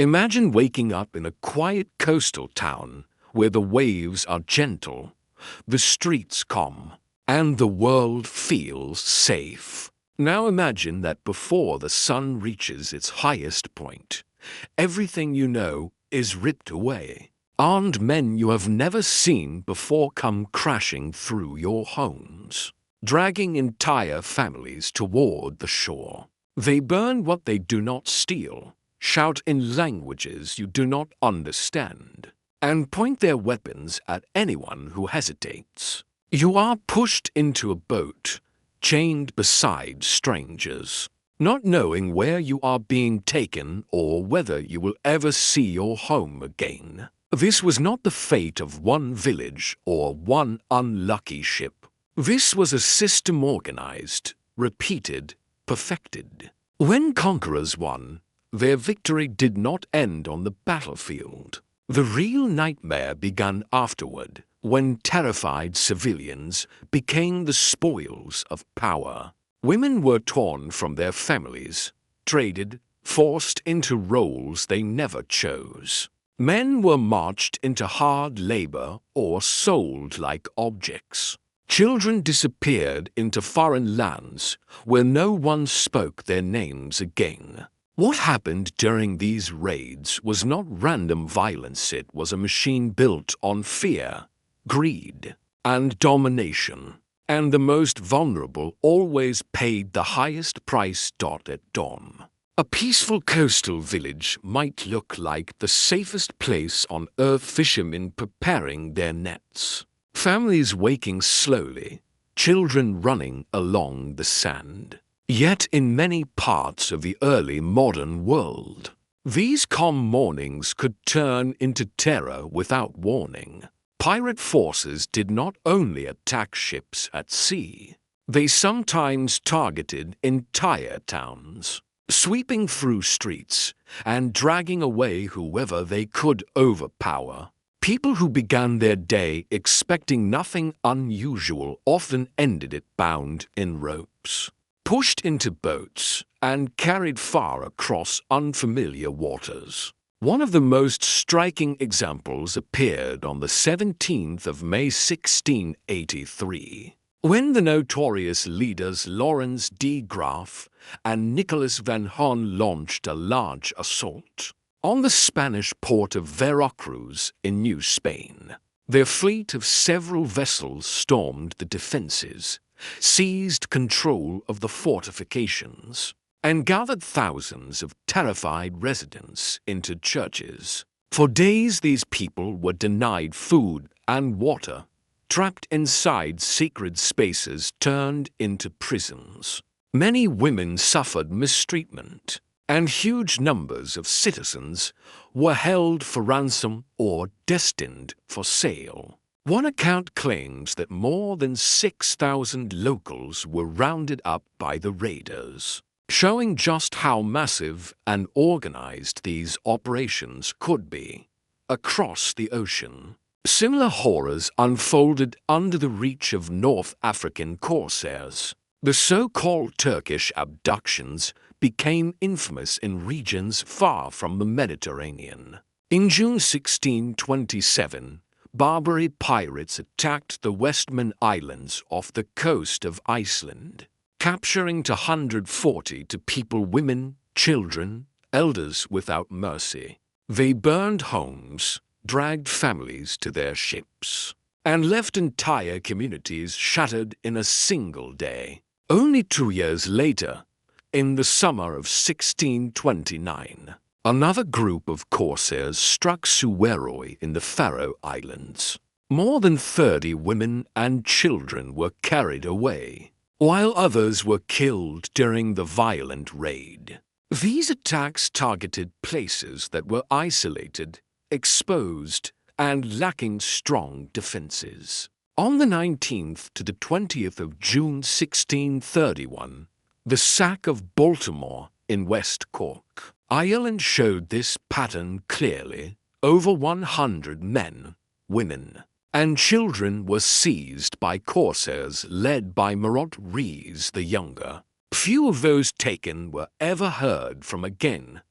Imagine waking up in a quiet coastal town where the waves are gentle, the streets calm, and the world feels safe. Now imagine that before the sun reaches its highest point, everything you know is ripped away. Armed men you have never seen before come crashing through your homes, dragging entire families toward the shore. They burn what they do not steal, shout in languages you do not understand, and point their weapons at anyone who hesitates. You are pushed into a boat, chained beside strangers, not knowing where you are being taken or whether you will ever see your home again. This was not the fate of one village or one unlucky ship. This was a system organized, repeated, perfected. When conquerors won, their victory did not end on the battlefield. The real nightmare began afterward, when terrified civilians became the spoils of power. Women were torn from their families, traded, forced into roles they never chose. Men were marched into hard labor or sold like objects. Children disappeared into foreign lands where no one spoke their names again. What happened during these raids was not random violence, it was a machine built on fear, greed, and domination. And the most vulnerable always paid the highest price. At dawn, a peaceful coastal village might look like the safest place on earth. Fishermen preparing their nets, families waking slowly, children running along the sand. Yet in many parts of the early modern world, these calm mornings could turn into terror without warning. Pirate forces did not only attack ships at sea, they sometimes targeted entire towns, sweeping through streets and dragging away whoever they could overpower. People who began their day expecting nothing unusual often ended it bound in ropes, pushed into boats, and carried far across unfamiliar waters. One of the most striking examples appeared on the 17th of May 1683, when the notorious leaders Lawrence de Graaf and Nicholas van Horn launched a large assault on the Spanish port of Veracruz in New Spain. Their fleet of several vessels stormed the defenses, seized control of the fortifications, and gathered thousands of terrified residents into churches. For days these people were denied food and water, trapped inside sacred spaces turned into prisons. Many women suffered mistreatment, and huge numbers of citizens were held for ransom or destined for sale. One account claims that more than 6,000 locals were rounded up by the raiders, showing just how massive and organized these operations could be. Across the ocean, similar horrors unfolded under the reach of North African corsairs. The so-called Turkish abductions became infamous in regions far from the Mediterranean. In June 1627, Barbary pirates attacked the Westman Islands off the coast of Iceland, capturing 240 people, women, children, elders without mercy. They burned homes, dragged families to their ships, and left entire communities shattered in a single day. Only 2 years later, in the summer of 1629, another group of corsairs struck Suweroi in the Faroe Islands. More than 30 women and children were carried away, while others were killed during the violent raid. These attacks targeted places that were isolated, exposed, and lacking strong defenses. On the 19th to the 20th of June 1631, the Sack of Baltimore in West Cork, Ireland showed this pattern clearly. Over 100 men, women, and children were seized by corsairs led by Murat Rees the Younger. Few of those taken were ever heard from again,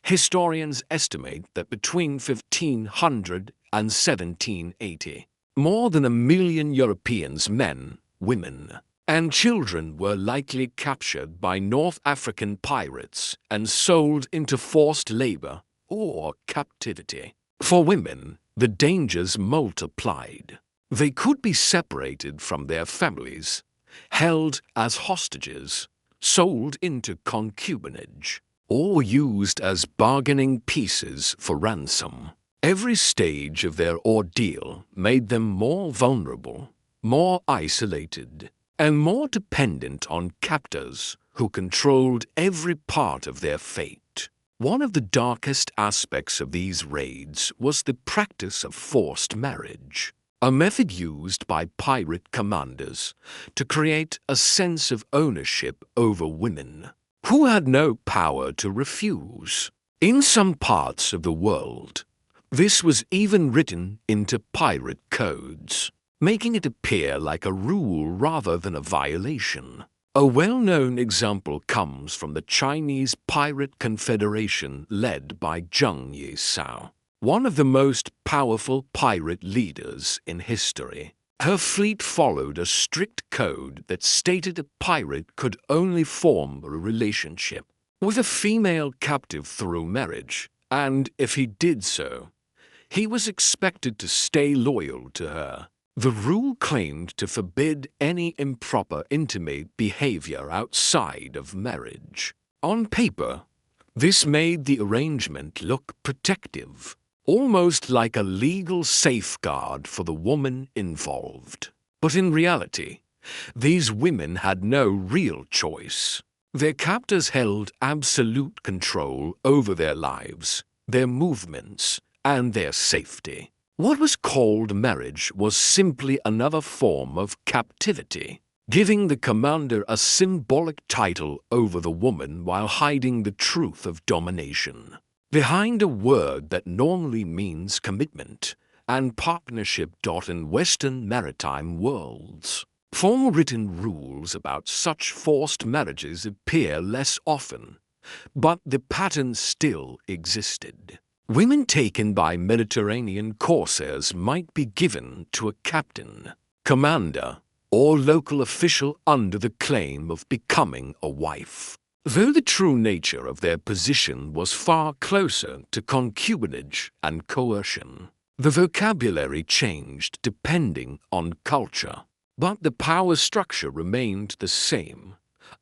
Historians estimate that between 1500 and 1780, more than 1 million Europeans, men, women, and children were likely captured by North African pirates and sold into forced labor or captivity. For women, the dangers multiplied. They could be separated from their families, held as hostages, sold into concubinage, or used as bargaining pieces for ransom. Every stage of their ordeal made them more vulnerable, more isolated, and more dependent on captors who controlled every part of their fate. One of the darkest aspects of these raids was the practice of forced marriage, a method used by pirate commanders to create a sense of ownership over women, who had no power to refuse. In some parts of the world, this was even written into pirate codes, making it appear like a rule rather than a violation. A well-known example comes from the Chinese Pirate Confederation led by Zheng Yisao, one of the most powerful pirate leaders in history. Her fleet followed a strict code that stated a pirate could only form a relationship with a female captive through marriage, and if he did so, he was expected to stay loyal to her. The rule claimed to forbid any improper intimate behavior outside of marriage. On paper, this made the arrangement look protective, almost like a legal safeguard for the woman involved. But in reality, these women had no real choice. Their captors held absolute control over their lives, their movements, and their safety. What was called marriage was simply another form of captivity, giving the commander a symbolic title over the woman while hiding the truth of domination. Behind a word that normally means commitment and partnership. In Western maritime worlds, formal written rules about such forced marriages appear less often, but the pattern still existed. Women taken by Mediterranean corsairs might be given to a captain, commander, or local official under the claim of becoming a wife. Though the true nature of their position was far closer to concubinage and coercion, the vocabulary changed depending on culture. But the power structure remained the same,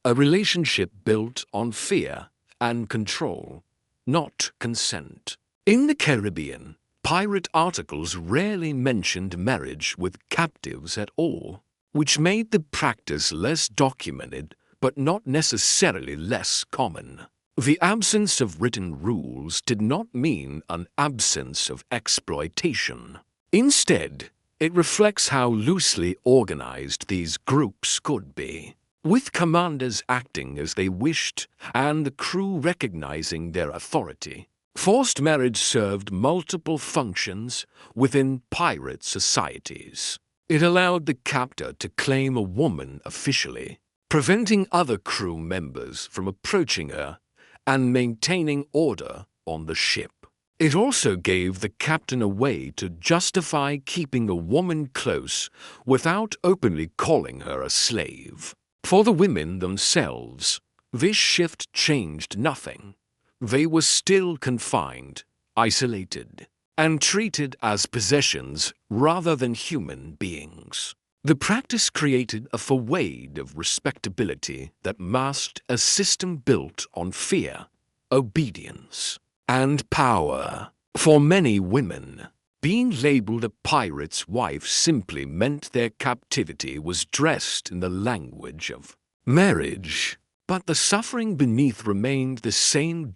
a relationship built on fear and control, not consent. In the Caribbean, pirate articles rarely mentioned marriage with captives at all, which made the practice less documented but not necessarily less common. The absence of written rules did not mean an absence of exploitation. Instead, it reflects how loosely organized these groups could be, with commanders acting as they wished and the crew recognizing their authority. Forced marriage served multiple functions within pirate societies. It allowed the captor to claim a woman officially, preventing other crew members from approaching her and maintaining order on the ship. It also gave the captain a way to justify keeping a woman close without openly calling her a slave. For the women themselves, this shift changed nothing. They were still confined, isolated, and treated as possessions rather than human beings. The practice created a facade of respectability that masked a system built on fear, obedience, and power. For many women, being labeled a pirate's wife simply meant their captivity was dressed in the language of marriage. But the suffering beneath remained the same.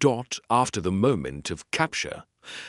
After the moment of capture,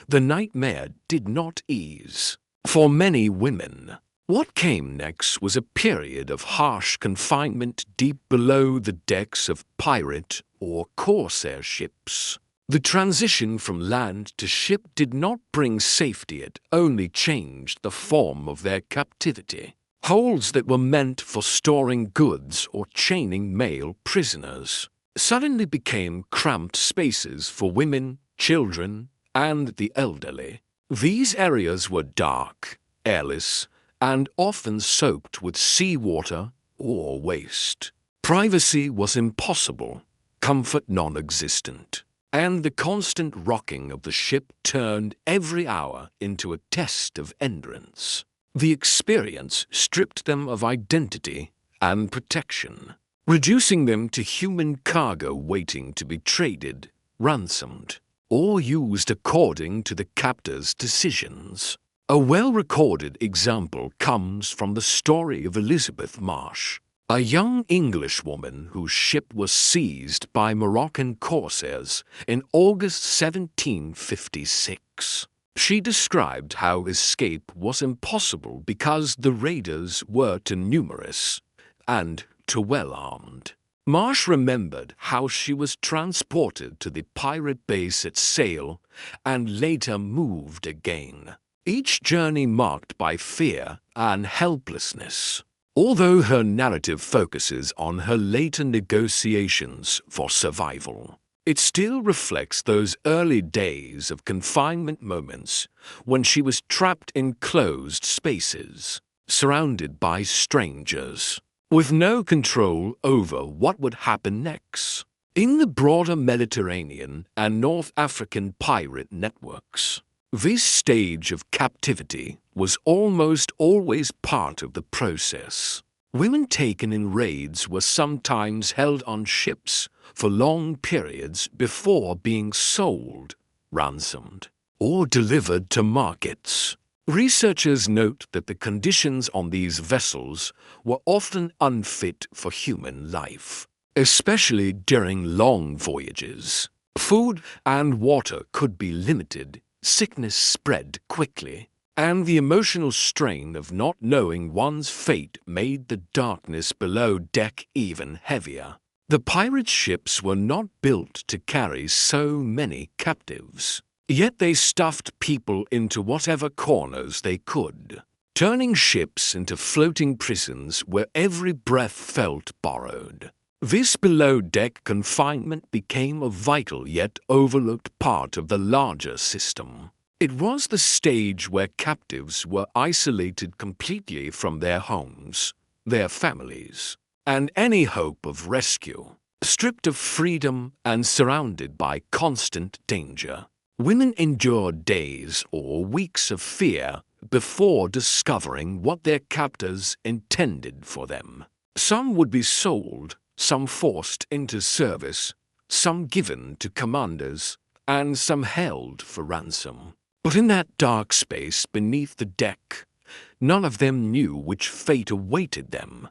the nightmare did not ease. For many women, what came next was a period of harsh confinement deep below the decks of pirate or corsair ships. The transition from land to ship did not bring safety, it only changed the form of their captivity. Holds that were meant for storing goods or chaining male prisoners suddenly became cramped spaces for women, children, and the elderly. These areas were dark, airless, and often soaked with seawater or waste. Privacy was impossible, comfort non-existent, and the constant rocking of the ship turned every hour into a test of endurance. The experience stripped them of identity and protection, reducing them to human cargo waiting to be traded, ransomed, or used according to the captor's decisions. A well-recorded example comes from the story of Elizabeth Marsh, a young Englishwoman whose ship was seized by Moroccan corsairs in August 1756. She described how escape was impossible because the raiders were too numerous and too well-armed. Marsh remembered how she was transported to the pirate base at Sale and later moved again, each journey marked by fear and helplessness. Although her narrative focuses on her later negotiations for survival, it still reflects those early days of confinement moments when she was trapped in closed spaces, surrounded by strangers, with no control over what would happen next. In the broader Mediterranean and North African pirate networks, this stage of captivity was almost always part of the process. Women taken in raids were sometimes held on ships for long periods before being sold, ransomed, or delivered to markets. Researchers note that the conditions on these vessels were often unfit for human life, especially during long voyages. Food and water could be limited, sickness spread quickly, and the emotional strain of not knowing one's fate made the darkness below deck even heavier. The pirate ships were not built to carry so many captives. Yet they stuffed people into whatever corners they could, turning ships into floating prisons where every breath felt borrowed. This below-deck confinement became a vital yet overlooked part of the larger system. It was the stage where captives were isolated completely from their homes, their families, and any hope of rescue, stripped of freedom and surrounded by constant danger. Women endured days or weeks of fear before discovering what their captors intended for them. Some would be sold, some forced into service, some given to commanders, and some held for ransom. But in that dark space beneath the deck, none of them knew which fate awaited them.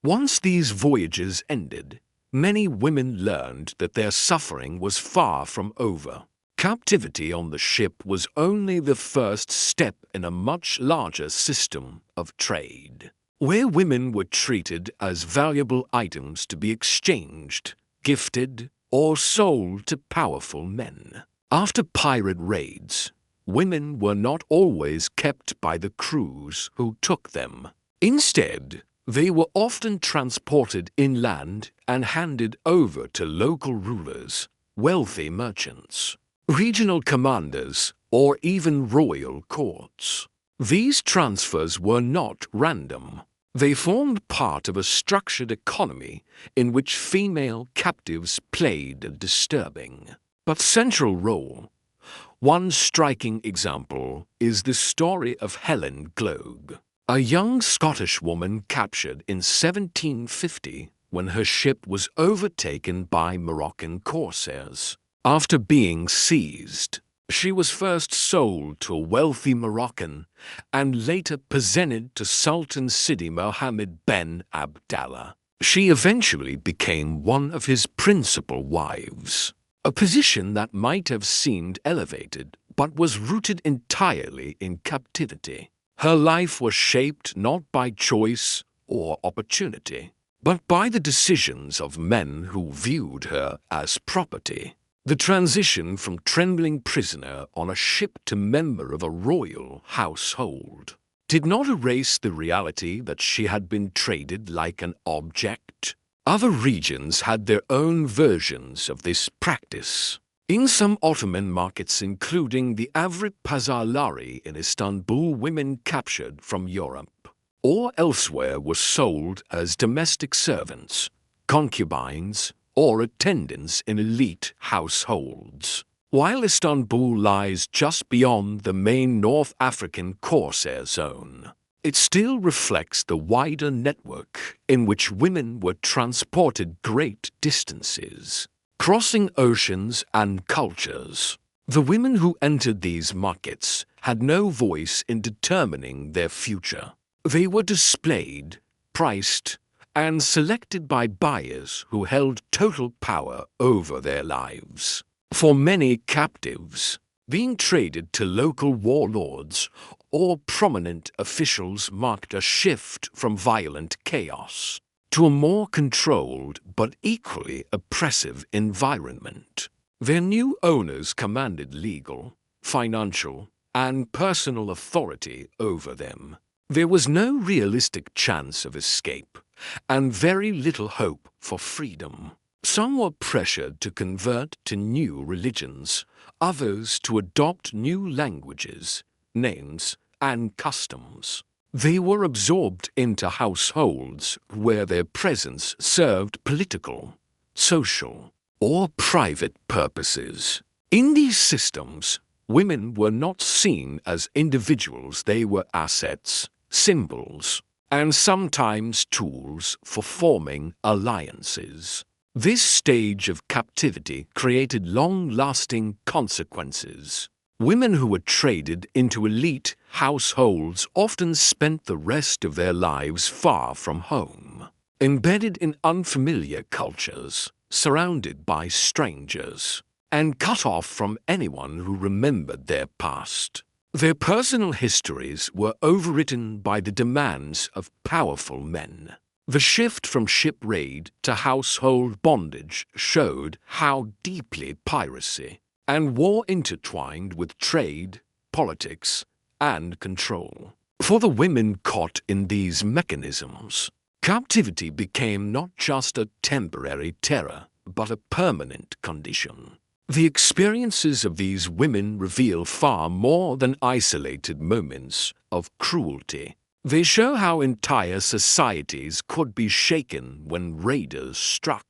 Once these voyages ended, many women learned that their suffering was far from over. Captivity on the ship was only the first step in a much larger system of trade, where women were treated as valuable items to be exchanged, gifted, or sold to powerful men. After pirate raids, women were not always kept by the crews who took them. Instead, they were often transported inland and handed over to local rulers, wealthy merchants, regional commanders, or even royal courts. These transfers were not random. They formed part of a structured economy in which female captives played a disturbing but central role. One striking example is the story of Helen Gloag, a young Scottish woman captured in 1750 when her ship was overtaken by Moroccan corsairs. After being seized, she was first sold to a wealthy Moroccan and later presented to Sultan Sidi Mohammed ben Abdallah. She eventually became one of his principal wives, a position that might have seemed elevated but was rooted entirely in captivity. Her life was shaped not by choice or opportunity, but by the decisions of men who viewed her as property. The transition from trembling prisoner on a ship to member of a royal household did not erase the reality that she had been traded like an object. Other regions had their own versions of this practice. In some Ottoman markets, including the Avrit Pazarları in Istanbul, women captured from Europe or elsewhere were sold as domestic servants, concubines, or attendants in elite households. While Istanbul lies just beyond the main North African corsair zone, it still reflects the wider network in which women were transported great distances, crossing oceans and cultures. The women who entered these markets had no voice in determining their future. They were displayed, priced, and selected by buyers who held total power over their lives. For many captives, being traded to local warlords or prominent officials marked a shift from violent chaos to a more controlled but equally oppressive environment. Their new owners commanded legal, financial, and personal authority over them. There was no realistic chance of escape, and very little hope for freedom. Some were pressured to convert to new religions, others to adopt new languages, names, and customs. They were absorbed into households where their presence served political, social, or private purposes. In these systems, women were not seen as individuals, they were assets, symbols, and sometimes tools for forming alliances. This stage of captivity created long-lasting consequences. Women who were traded into elite households often spent the rest of their lives far from home, embedded in unfamiliar cultures, surrounded by strangers, and cut off from anyone who remembered their past. Their personal histories were overwritten by the demands of powerful men. The shift from ship raid to household bondage showed how deeply piracy and war intertwined with trade, politics, and control. For the women caught in these mechanisms, captivity became not just a temporary terror, but a permanent condition. The experiences of these women reveal far more than isolated moments of cruelty. They show how entire societies could be shaken when raiders struck,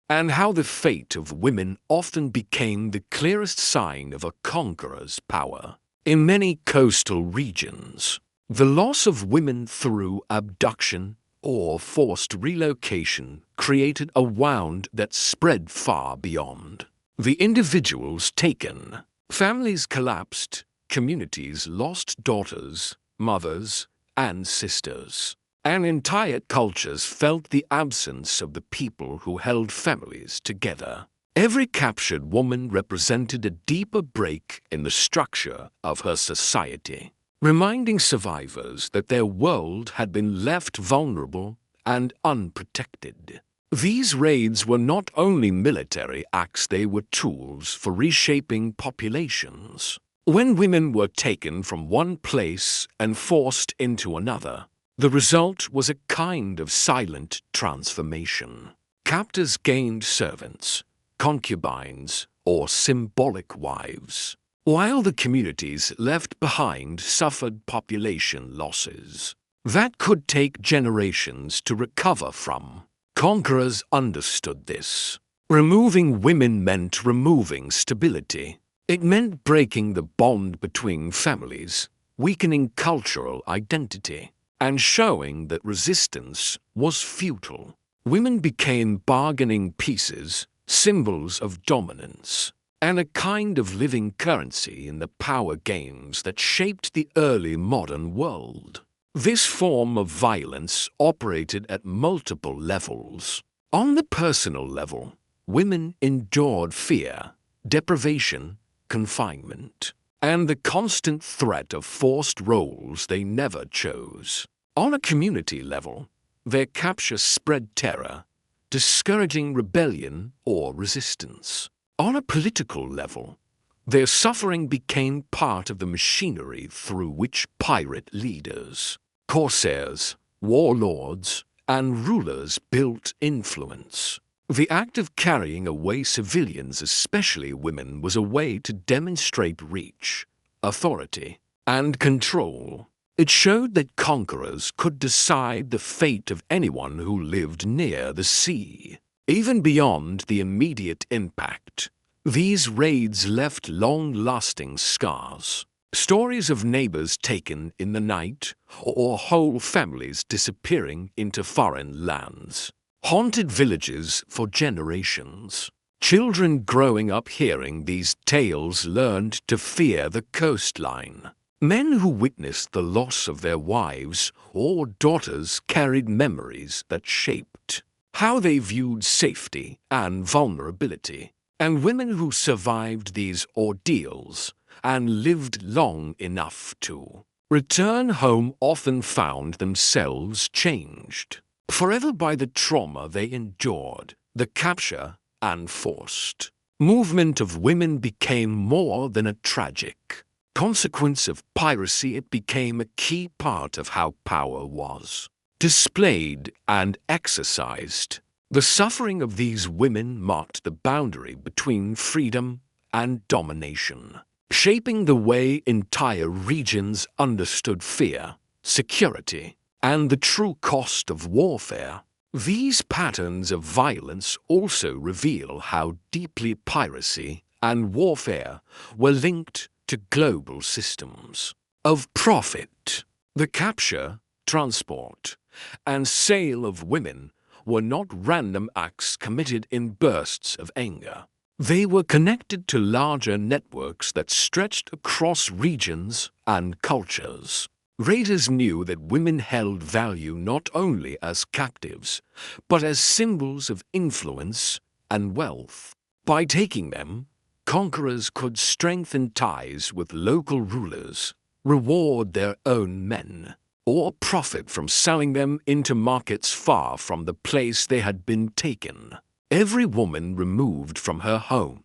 and how the fate of women often became the clearest sign of a conqueror's power. In many coastal regions, the loss of women through abduction or forced relocation created a wound that spread far beyond the individuals taken. Families collapsed, communities lost daughters, mothers, and sisters, and entire cultures felt the absence of the people who held families together. Every captured woman represented a deeper break in the structure of her society, reminding survivors that their world had been left vulnerable and unprotected. These raids were not only military acts, they were tools for reshaping populations. When women were taken from one place and forced into another, the result was a kind of silent transformation. Captors gained servants, concubines, or symbolic wives, while the communities left behind suffered population losses that could take generations to recover from. Conquerors understood this. Removing women meant removing stability. It meant breaking the bond between families, weakening cultural identity, and showing that resistance was futile. Women became bargaining pieces, symbols of dominance, and a kind of living currency in the power games that shaped the early modern world. This form of violence operated at multiple levels. On the personal level, women endured fear, deprivation, confinement, and the constant threat of forced roles they never chose. On a community level, their capture spread terror, discouraging rebellion or resistance. On a political level, their suffering became part of the machinery through which pirate leaders, corsairs, warlords, and rulers built influence. The act of carrying away civilians, especially women, was a way to demonstrate reach, authority, and control. It showed that conquerors could decide the fate of anyone who lived near the sea. Even beyond the immediate impact, these raids left long-lasting scars. Stories of neighbors taken in the night or whole families disappearing into foreign lands haunted villages for generations. Children growing up hearing these tales learned to fear the coastline. Men who witnessed the loss of their wives or daughters carried memories that shaped how they viewed safety and vulnerability. And women who survived these ordeals and lived long enough to return home often found themselves changed forever by the trauma they endured. The capture and forced movement of women became more than a tragic consequence of piracy. It became a key part of how power was displayed and exercised. The suffering of these women marked the boundary between freedom and domination, shaping the way entire regions understood fear, security, and the true cost of warfare. These patterns of violence also reveal how deeply piracy and warfare were linked to global systems of profit. The capture, transport, and sale of women were not random acts committed in bursts of anger. They were connected to larger networks that stretched across regions and cultures. Raiders knew that women held value not only as captives, but as symbols of influence and wealth. By taking them, conquerors could strengthen ties with local rulers, reward their own men, or profit from selling them into markets far from the place they had been taken. Every woman removed from her home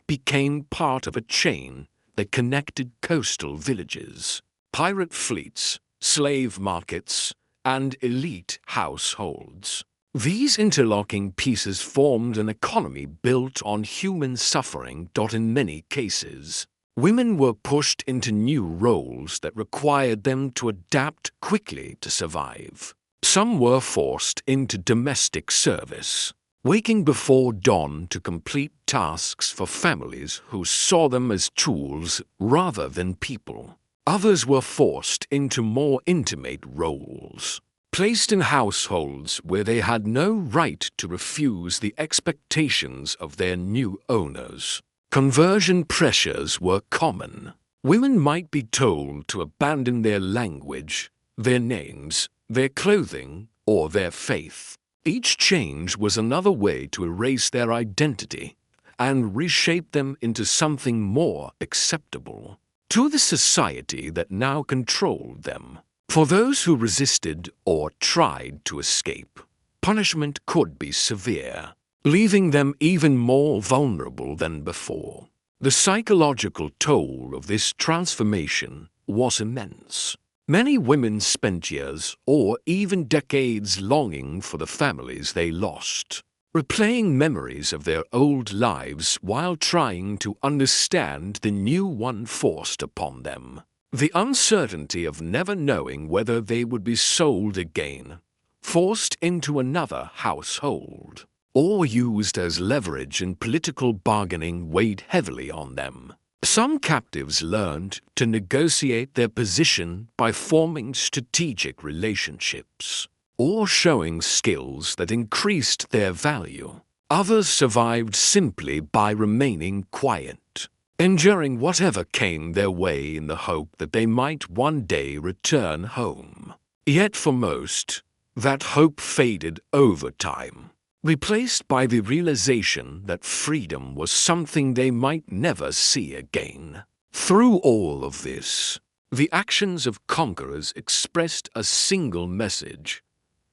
became part of a chain that connected coastal villages, pirate fleets, slave markets, and elite households. These interlocking pieces formed an economy built on human suffering. In many cases, women were pushed into new roles that required them to adapt quickly to survive. Some were forced into domestic service, waking before dawn to complete tasks for families who saw them as tools rather than people. Others were forced into more intimate roles, placed in households where they had no right to refuse the expectations of their new owners. Conversion pressures were common. Women might be told to abandon their language, their names, their clothing, or their faith. Each change was another way to erase their identity and reshape them into something more acceptable to the society that now controlled them. For those who resisted or tried to escape, punishment could be severe, leaving them even more vulnerable than before. The psychological toll of this transformation was immense. Many women spent years or even decades longing for the families they lost, replaying memories of their old lives while trying to understand the new one forced upon them. The uncertainty of never knowing whether they would be sold again, forced into another household, or used as leverage in political bargaining weighed heavily on them. Some captives learned to negotiate their position by forming strategic relationships or showing skills that increased their value. Others survived simply by remaining quiet, enduring whatever came their way in the hope that they might one day return home. Yet for most, that hope faded over time, replaced by the realization that freedom was something they might never see again. Through all of this, the actions of conquerors expressed a single message: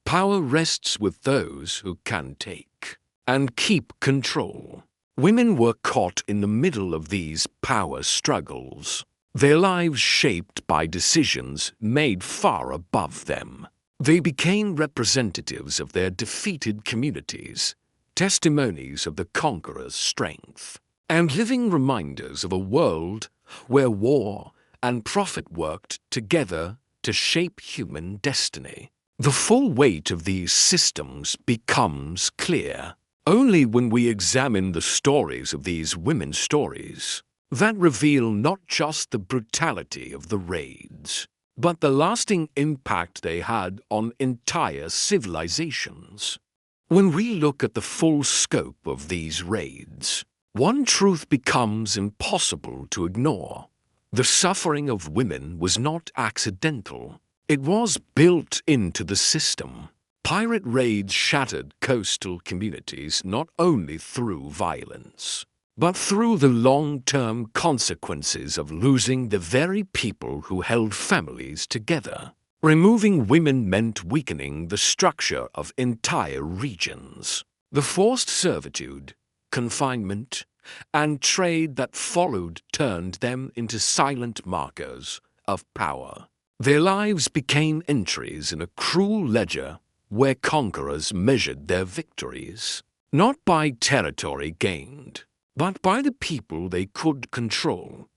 power rests with those who can take and keep control. Women were caught in the middle of these power struggles, their lives shaped by decisions made far above them. They became representatives of their defeated communities, testimonies of the conqueror's strength, and living reminders of a world where war and profit worked together to shape human destiny. The full weight of these systems becomes clear only when we examine the stories of these women's stories that reveal not just the brutality of the raids, but the lasting impact they had on entire civilizations. When we look at the full scope of these raids, one truth becomes impossible to ignore. The suffering of women was not accidental. It was built into the system. Pirate raids shattered coastal communities not only through violence, but through the long-term consequences of losing the very people who held families together. Removing women meant weakening the structure of entire regions. The forced servitude, confinement, and trade that followed turned them into silent markers of power. Their lives became entries in a cruel ledger where conquerors measured their victories, not by territory gained, but by the people they could control.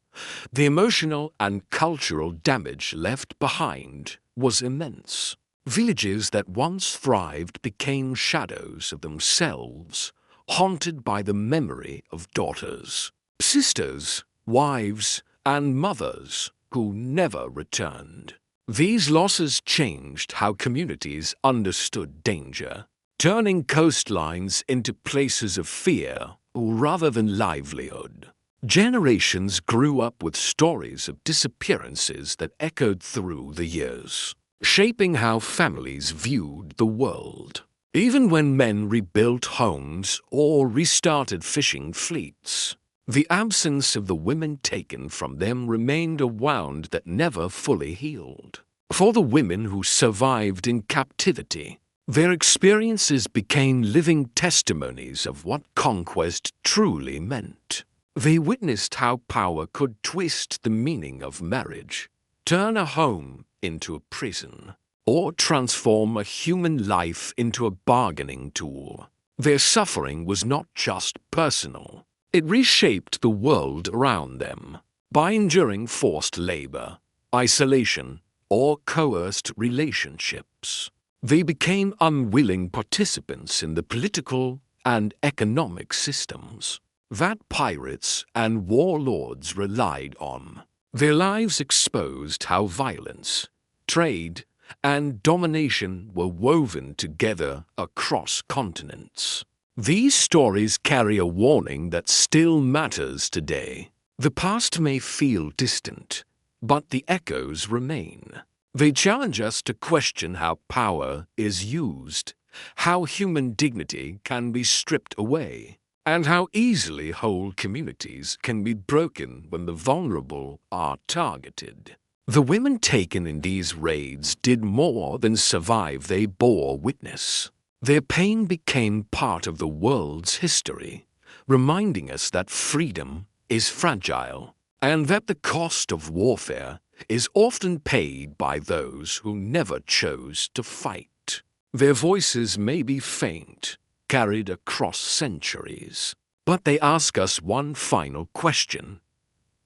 The emotional and cultural damage left behind was immense. Villages that once thrived became shadows of themselves, haunted by the memory of daughters, sisters, wives, and mothers who never returned. These losses changed how communities understood danger, turning coastlines into places of fear rather than livelihood. Generations grew up with stories of disappearances that echoed through the years, shaping how families viewed the world. Even when men rebuilt homes or restarted fishing fleets, the absence of the women taken from them remained a wound that never fully healed. For the women who survived in captivity, their experiences became living testimonies of what conquest truly meant. They witnessed how power could twist the meaning of marriage, turn a home into a prison, or transform a human life into a bargaining tool. Their suffering was not just personal. It reshaped the world around them. By enduring forced labor, isolation, or coerced relationships, they became unwilling participants in the political and economic systems that pirates and warlords relied on. Their lives exposed how violence, trade, and domination were woven together across continents. These stories carry a warning that still matters today. The past may feel distant, but the echoes remain. They challenge us to question how power is used, how human dignity can be stripped away, and how easily whole communities can be broken when the vulnerable are targeted. The women taken in these raids did more than survive, they bore witness. Their pain became part of the world's history, reminding us that freedom is fragile and that the cost of warfare is often paid by those who never chose to fight. Their voices may be faint, carried across centuries, but they ask us one final question.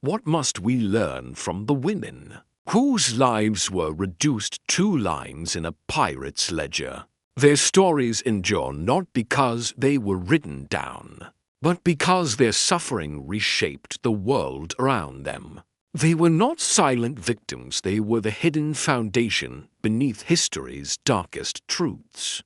What must we learn from the women, whose lives were reduced to lines in a pirate's ledger? Their stories endure not because they were written down, but because their suffering reshaped the world around them. They were not silent victims, they were the hidden foundation beneath history's darkest truths.